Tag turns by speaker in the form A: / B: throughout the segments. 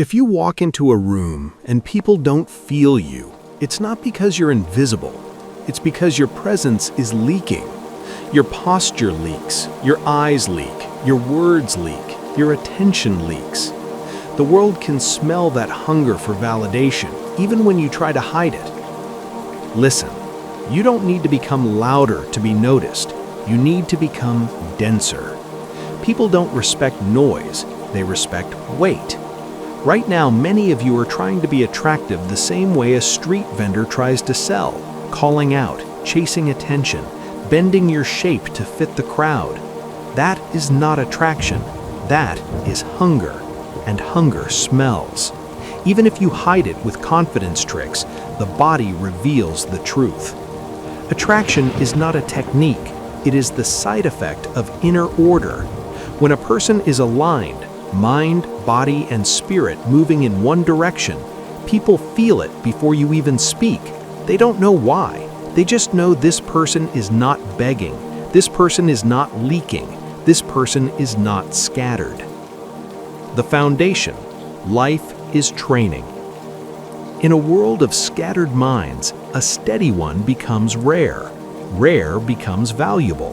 A: If you walk into a room and people don't feel you, it's not because you're invisible. It's because your presence is leaking. Your posture leaks, your eyes leak, your words leak, your attention leaks. The world can smell that hunger for validation, even when you try to hide it. Listen, you don't need to become louder to be noticed. You need to become denser. People don't respect noise, they respect weight. Right now, many of you are trying to be attractive the same way a street vendor tries to sell, calling out, chasing attention, bending your shape to fit the crowd. That is not attraction. That is hunger, and hunger smells. Even if you hide it with confidence tricks, the body reveals the truth. Attraction is not a technique. It is the side effect of inner order. When a person is aligned, mind, body, and spirit moving in one direction, people feel it before you even speak. They don't know why. They just know this person is not begging. This person is not leaking. This person is not scattered. The foundation: life is training. In a world of scattered minds, a steady one becomes rare. Rare becomes valuable.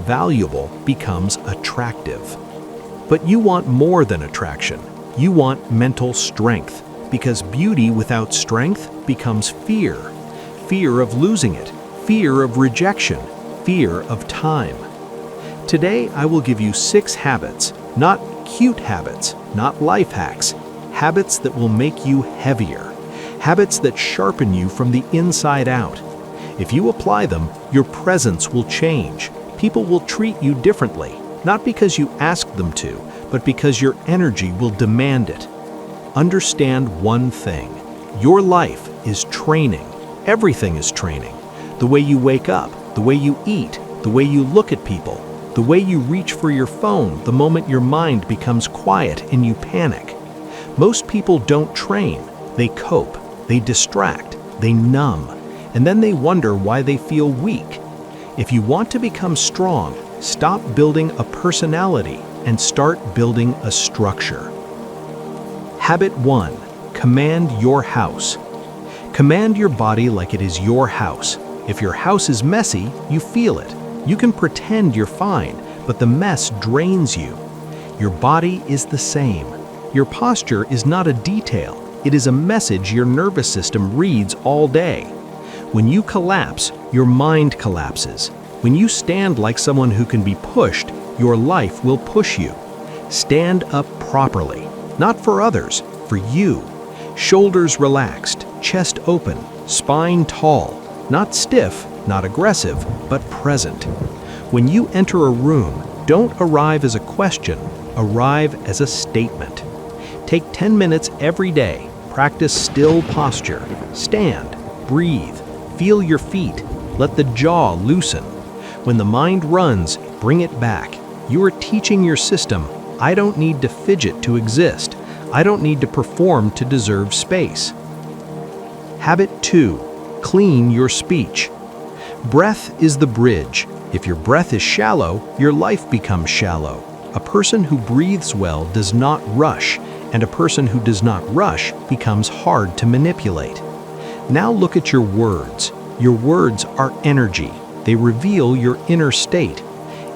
A: Valuable becomes attractive. But you want more than attraction. You want mental strength, because beauty without strength becomes fear. Fear of losing it, fear of rejection, fear of time. Today, I will give you 6 habits, not cute habits, not life hacks, habits that will make you heavier, habits that sharpen you from the inside out. If you apply them, your presence will change. People will treat you differently, not because you asked them to, but because your energy will demand it. Understand one thing: your life is training. Everything is training. The way you wake up, the way you eat, the way you look at people, the way you reach for your phone the moment your mind becomes quiet and you panic. Most people don't train. They cope, they distract, they numb, and then they wonder why they feel weak. If you want to become strong, stop building a personality and start building a structure. Habit 1: command your house. Command your body like it is your house. If your house is messy, you feel it. You can pretend you're fine, but the mess drains you. Your body is the same. Your posture is not a detail. It is a message your nervous system reads all day. When you collapse, your mind collapses. When you stand like someone who can be pushed, your life will push you. Stand up properly, not for others, for you. Shoulders relaxed, chest open, spine tall, not stiff, not aggressive, but present. When you enter a room, don't arrive as a question, arrive as a statement. Take 10 minutes every day. Practice still posture. Stand, breathe, feel your feet, let the jaw loosen. When the mind runs, bring it back. You are teaching your system, I don't need to fidget to exist. I don't need to perform to deserve space. Habit 2: clean your speech. Breath is the bridge. If your breath is shallow, your life becomes shallow. A person who breathes well does not rush, and a person who does not rush becomes hard to manipulate. Now look at your words. Your words are energy. They reveal your inner state.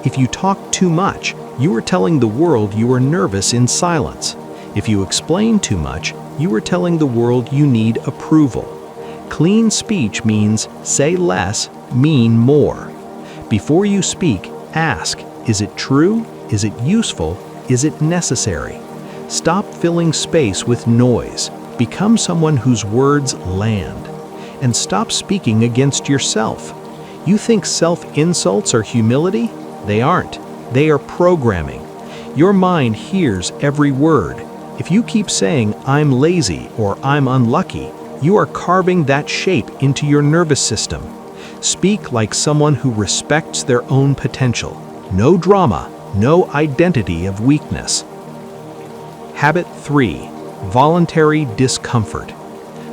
A: If you talk too much, you are telling the world you are nervous in silence. If you explain too much, you are telling the world you need approval. Clean speech means say less, mean more. Before you speak, ask, is it true? Is it useful? Is it necessary? Stop filling space with noise. Become someone whose words land. And stop speaking against yourself. You think self-insults are humility? They aren't. They are programming. Your mind hears every word. If you keep saying, I'm lazy or I'm unlucky, you are carving that shape into your nervous system. Speak like someone who respects their own potential. No drama, no identity of weakness. Habit 3: voluntary discomfort.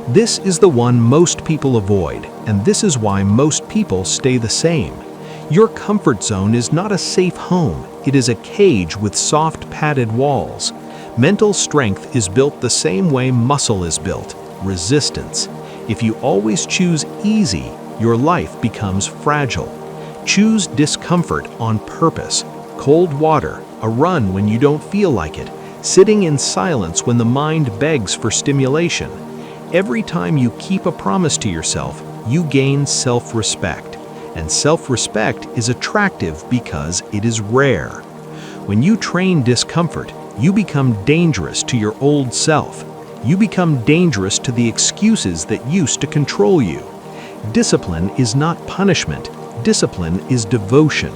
A: This is the one most people avoid, and this is why most people stay the same. Your comfort zone is not a safe home. It is a cage with soft padded walls. Mental strength is built the same way muscle is built, resistance. If you always choose easy, your life becomes fragile. Choose discomfort on purpose. Cold water, a run when you don't feel like it, sitting in silence when the mind begs for stimulation. Every time you keep a promise to yourself, you gain self-respect. And self-respect is attractive because it is rare. When you train discomfort, you become dangerous to your old self. You become dangerous to the excuses that used to control you. Discipline is not punishment. Discipline is devotion.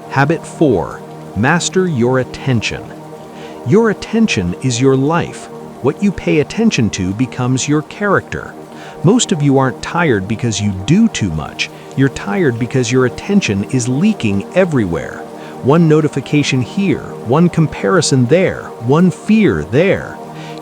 A: Habit 4. Master your attention. Your attention is your life. What you pay attention to becomes your character. Most of you aren't tired because you do too much. You're tired because your attention is leaking everywhere. One notification here, one comparison there, one fear there.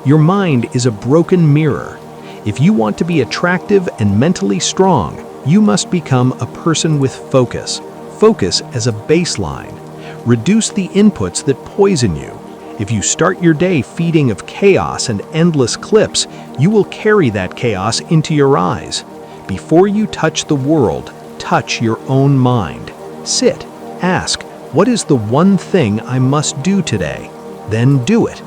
A: Your mind is a broken mirror. If you want to be attractive and mentally strong, you must become a person with focus. Focus as a baseline. Reduce the inputs that poison you. If you start your day feeding of chaos and endless clips, you will carry that chaos into your eyes. Before you touch the world, touch your own mind. Sit, ask, what is the one thing I must do today? Then do it.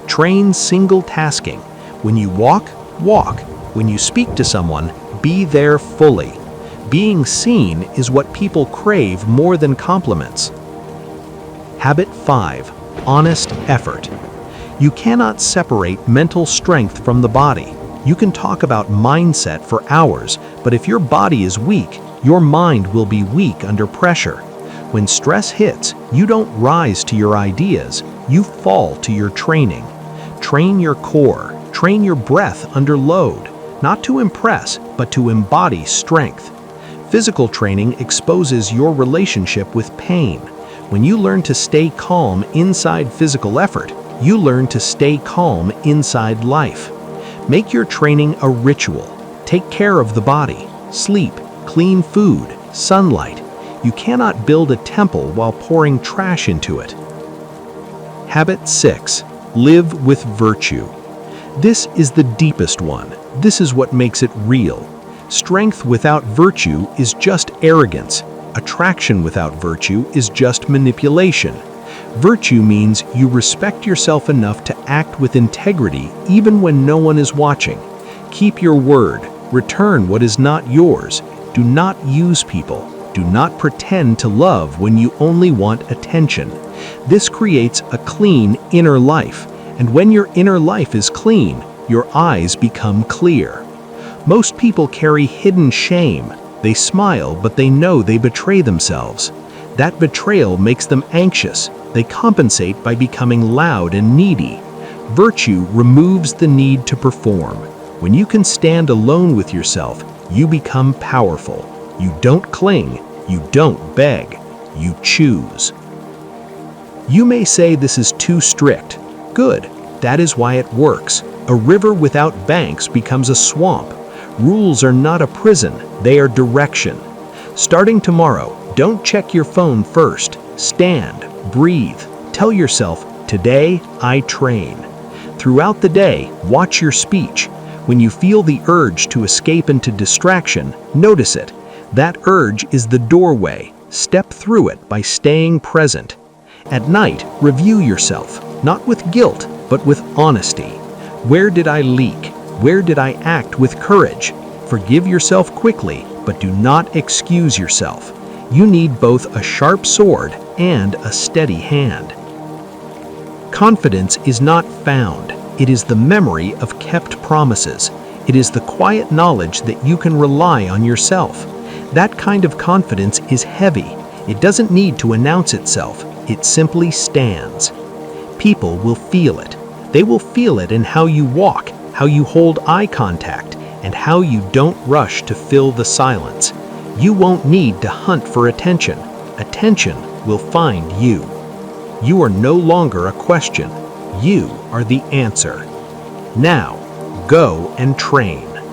A: Train single tasking. When you walk, walk. When you speak to someone, be there fully. Being seen is what people crave more than compliments. Habit 5. Honest effort. You cannot separate mental strength from the body. You can talk about mindset for hours, but if your body is weak, your mind will be weak under pressure. When stress hits, you don't rise to your ideas, you fall to your training. Train your core, train your breath under load, not to impress, but to embody strength. Physical training exposes your relationship with pain. When you learn to stay calm inside physical effort, you learn to stay calm inside life. Make your training a ritual. Take care of the body, sleep, clean food, sunlight. You cannot build a temple while pouring trash into it. Habit 6. Live with virtue. This is the deepest one. This is what makes it real. Strength without virtue is just arrogance. Attraction without virtue is just manipulation. Virtue means you respect yourself enough to act with integrity even when no one is watching. Keep your word. Return what is not yours. Do not use people. Do not pretend to love when you only want attention. This creates a clean inner life, and when your inner life is clean, your eyes become clear. Most people carry hidden shame. They smile, but they know they betray themselves. That betrayal makes them anxious. They compensate by becoming loud and needy. Virtue removes the need to perform. When you can stand alone with yourself, you become powerful. You don't cling, you don't beg, you choose. You may say this is too strict. Good, that is why it works. A river without banks becomes a swamp. Rules are not a prison, they are direction. Starting tomorrow, don't check your phone first. Stand, breathe, tell yourself, today I train. Throughout the day, watch your speech. When you feel the urge to escape into distraction, notice it. That urge is the doorway. Step through it by staying present. At night, review yourself, not with guilt, but with honesty. Where did I leak? Where did I act with courage? Forgive yourself quickly, but do not excuse yourself. You need both a sharp sword and a steady hand. Confidence is not found. It is the memory of kept promises. It is the quiet knowledge that you can rely on yourself. That kind of confidence is heavy. It doesn't need to announce itself. It simply stands. People will feel it. They will feel it in how you walk, how you hold eye contact, and how you don't rush to fill the silence. You won't need to hunt for attention. Attention will find you. You are no longer a question. You are the answer. Now, go and train.